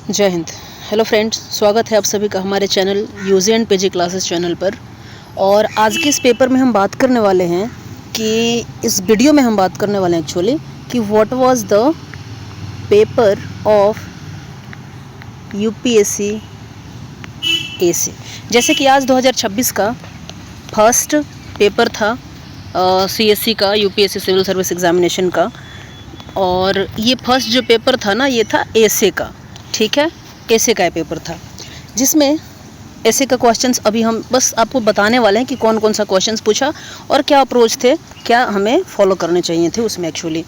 जय Hind. Hello friends, स्वागत है आप सभी का हमारे channel UG and PG classes channel पर। और आज के इस पेपर में हम बात करने वाले हैं कि इस वीडियो में हम बात करने वाले हैं एक्चुअली कि what was the paper of UPSC AC. जैसे कि आज 2026 का फर्स्ट पेपर था सीएससी का, यूपीएससी सिविल सर्विस एग्जामिनेशन का। और ये फर्स्ट जो पेपर था ना, ये था एसे का। ठीक है, एसे का पेपर था जिसमें एसे का क्वेश्चंस अभी हम बस आपको बताने वाले हैं कि कौन कौन सा क्वेश्चंस पूछा और क्या अप्रोच थे, क्या हमें फॉलो करने चाहिए थे उसमें एक्चुअली।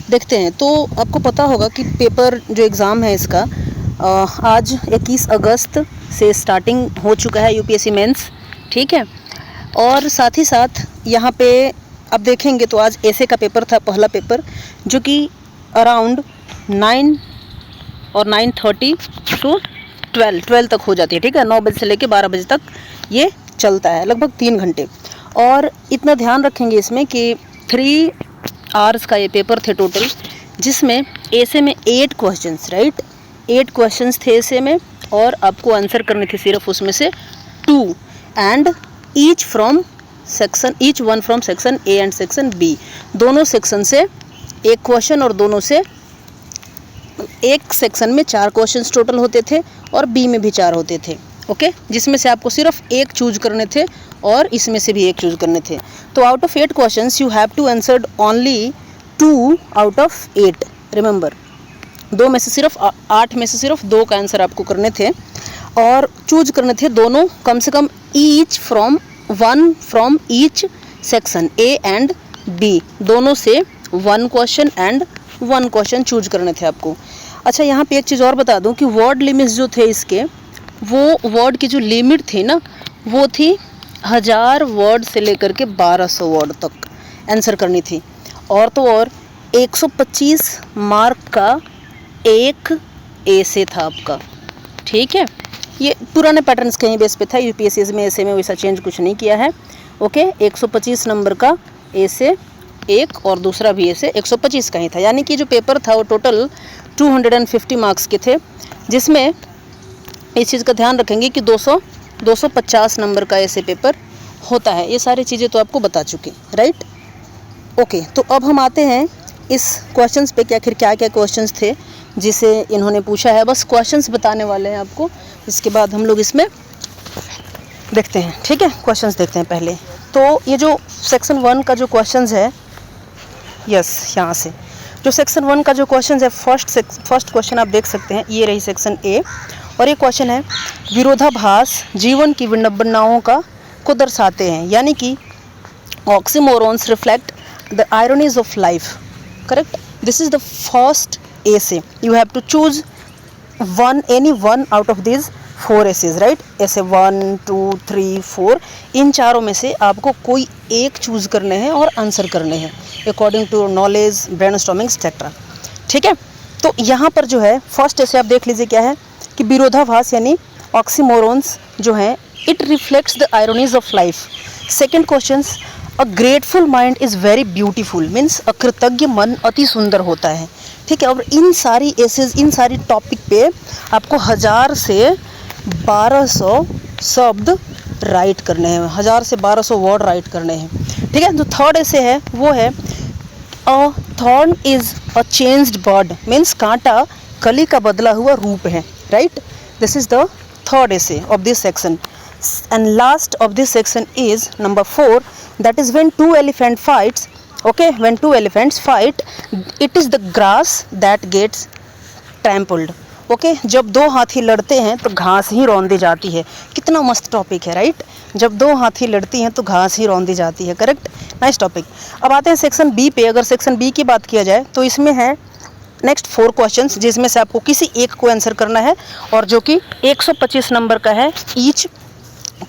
देखते हैं। तो आपको पता होगा कि पेपर जो एग्ज़ाम है इसका आज 21 अगस्त से स्टार्टिंग हो चुका है, यूपीएससी मेंस। ठीक है, और साथ ही साथ यहाँ पे आप देखेंगे तो आज एसे का पेपर था, पहला पेपर, जो कि अराउंड 9 और 9:30 टू 12 तक हो जाती है। ठीक है, 9 बजे से लेकर 12 बजे तक ये चलता है, लगभग 3 घंटे। और इतना ध्यान रखेंगे इसमें कि 3 आवर्स का ये पेपर थे टोटल, जिसमें एसे में 8 क्वेश्चंस, राइट, 8 क्वेश्चंस थे एसे में, और आपको आंसर करने थे सिर्फ उसमें से 2, and each one from section A and section B. दोनों सेक्शन से एक क्वेश्चन और दोनों से एक सेक्शन में 4 क्वेश्चंस टोटल होते थे और बी में भी 4 होते थे। ओके, जिसमें से आपको सिर्फ एक चूज करने थे और इसमें से भी एक चूज करने थे। तो out of 8 questions you have to answer only 2 out of 8। Remember, 2 में से सिर्फ 8 में से सिर्फ 2 का आंसर आपको करने थे और चूज करने थे दोनों, कम से कम one from each section A and B, दोनों से 1 क्वेश्चन एंड 1 क्वेश्चन चूज करने थे आपको। अच्छा, यहाँ पे एक चीज़ और बता दूँ कि वर्ड लिमिट्स जो थे इसके, वो वर्ड की जो लिमिट थी ना, वो थी 1000 वर्ड से लेकर के 1200 वर्ड तक आंसर करनी थी। और तो और 125 मार्क का एक एसे था आपका। ठीक है, ये पुराने पैटर्न्स के ही बेस पे था, यूपीएससी में एसे में वैसा चेंज कुछ नहीं किया है। ओके, 125 नंबर का एसे एक और दूसरा भी ऐसे 125 का ही था, यानी कि जो पेपर था वो टोटल 250 मार्क्स के थे, जिसमें इस चीज़ का ध्यान रखेंगे कि 250 नंबर का ऐसे पेपर होता है। ये सारी चीज़ें तो आपको बता चुकी, राइट। ओके, तो अब हम आते हैं इस क्वेश्चंस पे कि आखिर क्या क्या क्वेश्चंस थे जिसे इन्होंने पूछा है। बस क्वेश्चंस बताने वाले हैं आपको, इसके बाद हम लोग इसमें देखते हैं। ठीक है, क्वेश्चंस देखते हैं पहले। तो ये जो सेक्शन 1 का जो क्वेश्चंस है, यहाँ से जो सेक्शन 1 का जो क्वेश्चन है, फर्स्ट क्वेश्चन आप देख सकते हैं, ये रही सेक्शन ए। और ये क्वेश्चन है, विरोधाभास जीवन की विडंबनाओं को दर्शाते हैं, यानी कि oxymorons reflect the ironies of life. Correct, this is the first essay. You have to choose any one out of this 4 essays, right. Essay 1, 2, 3, 4, इन चारों में से आपको कोई एक चूज करने हैं और आंसर करने हैं according to knowledge, brainstorming etcetera. ठीक है, तो यहाँ पर जो है फर्स्ट ऐसे आप देख लीजिए क्या है कि विरोधाभास यानी ऑक्सीमोरॉन्स जो है, it reflects the ironies of life. Second question, a grateful mind is very beautiful, means अकृतज्ञ मन अति सुंदर होता है। ठीक है, और इन सारी एसेज, इन सारी टॉपिक पे आपको 1000 से 1200 शब्द राइट करने हैं, 1000 से 1200 वर्ड राइट करने हैं। ठीक है, जो थर्ड ऐसे है वो है, a thorn is a changed bird, means कांटा कली का बदला हुआ रूप है, right. This is the third essay of this section. And last of this section is number 4, that is when 2 elephant fights. Okay, when 2 elephants fight, it is the grass that gets trampled. Okay, जब 2 हाथी लड़ते हैं तो घास ही रौंदी जाती है। कितना मस्त टॉपिक है, राइट। जब 2 हाथी लड़ती हैं तो घास ही रौंदी जाती है, करेक्ट, नाइस टॉपिक। अब आते हैं सेक्शन बी पे। अगर सेक्शन बी की बात किया जाए तो इसमें है नेक्स्ट 4 क्वेश्चंस, जिसमें से आपको किसी एक को आंसर करना है, और जो कि 125 नंबर का है ईच,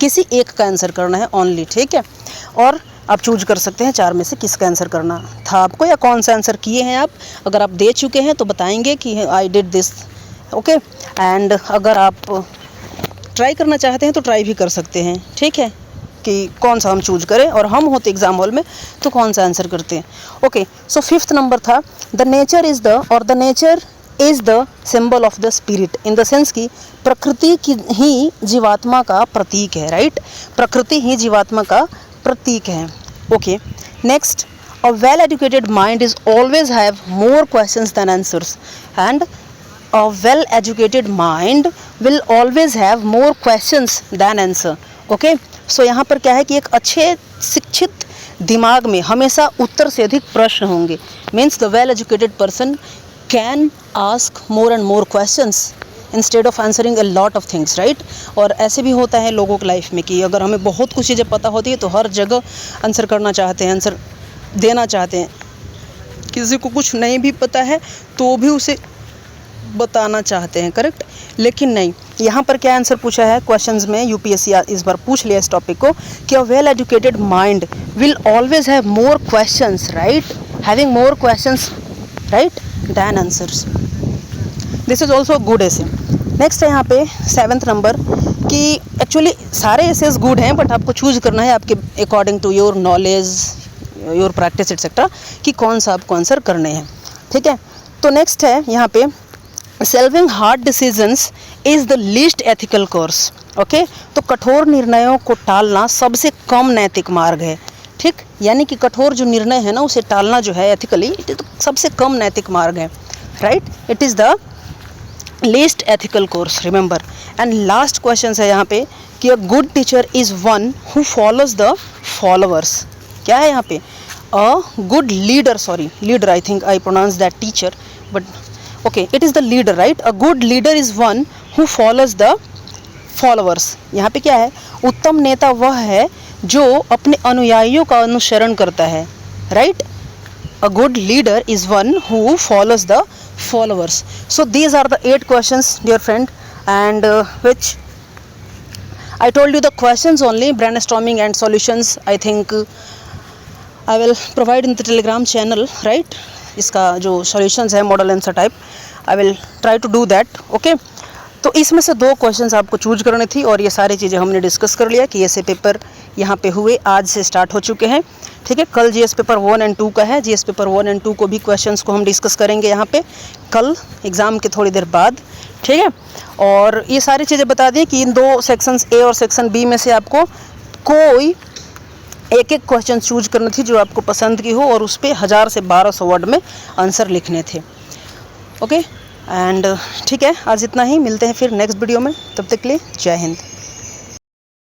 किसी एक का आंसर करना है ओनली। ठीक है, और आप चूज कर सकते हैं 4 में से किसका आंसर करना था आपको, या कौन सा आंसर किए हैं आप। अगर आप दे चुके हैं तो बताएंगे कि I did this. Okay, and अगर आप ट्राई करना चाहते हैं तो ट्राई भी कर सकते हैं। ठीक है, कि कौन सा हम चूज करें, और हम होते एग्जाम हॉल में तो कौन सा आंसर करते हैं। ओके, सो 5th नंबर था, the nature is the symbol of the spirit, in the sense कि प्रकृति की ही जीवात्मा का प्रतीक है, राइट? प्रकृति ही जीवात्मा का प्रतीक है। Okay, next, a well educated mind is always have more questions than answers, and a well educated mind will always have more questions than answer. Okay, so यहाँ पर क्या है कि एक अच्छे शिक्षित दिमाग में हमेशा उत्तर से अधिक प्रश्न होंगे। Means the well educated person can ask more and more questions instead of answering a lot of things, right? और ऐसे भी होता है लोगों की लाइफ में कि अगर हमें बहुत कुछ चीज़ें पता होती है तो हर जगह आंसर करना चाहते हैं, आंसर देना चाहते हैं। किसी को कुछ नहीं भी पता है तो भी उसे बताना चाहते हैं, करेक्ट? लेकिन नहीं, यहाँ पर क्या आंसर पूछा है क्वेश्चंस में, यूपीएससी इस बार पूछ लिया इस टॉपिक को कि a well educated mind will always have more questions, right? Having more questions, right, then answers. This is also good essay. Next है यहाँ पे 7th नंबर कि एक्चुअली सारे एसेस गुड हैं, बट आपको चूज करना है आपके according to your knowledge, your practice etcetera कि कौन सा आपको आंसर करने हैं, ठीक है? तो नेक्स्ट है यहाँ पे solving hard decisions is the least ethical course. Okay, तो कठोर निर्णयों को टालना सबसे कम नैतिक मार्ग है, ठीक? यानी कि कठोर जो निर्णय है ना उसे टालना जो है एथिकली सबसे कम नैतिक मार्ग है, right? It is the least ethical course, remember. And last question है यहाँ पे कि a good teacher is one who follows the followers. क्या है यहाँ पे? A good leader, sorry leader, I think I pronounce that teacher, but okay, it is the leader, right? A good leader is one who follows the followers. यहाँ पे क्या है? उत्तम नेता वह है जो अपने अनुयायियों का अनुसरण करता है, right? A good leader is one who follows the followers. So these are the 8 questions, dear friend, and which I told you the questions only, brainstorming and solutions I think I will provide in the Telegram channel, right? इसका जो solutions है model answer type, I will try to do that, okay? तो इसमें से 2 questions आपको choose करनी थी और ये सारी चीज़ें हमने डिस्कस कर लिया कि ऐसे पेपर यहाँ पे हुए, आज से स्टार्ट हो चुके हैं, ठीक है? कल जीएस पेपर 1 और 2 का है, जीएस पेपर 1 और 2 को भी क्वेश्चंस को हम डिस्कस करेंगे यहाँ पे कल एग्ज़ाम के थोड़ी देर बाद, ठीक है? और ये सारी चीज़ें बता दें कि इन 2 सेक्शंस ए और सेक्शन बी में से आपको कोई एक क्वेश्चन चूज करनी थी जो आपको पसंद की हो और उस पर 1000 से 1200 वर्ड में आंसर लिखने थे, ओके? एंड ठीक है, आज इतना ही, मिलते हैं फिर नेक्स्ट वीडियो में, तब तक के लिए जय हिंद।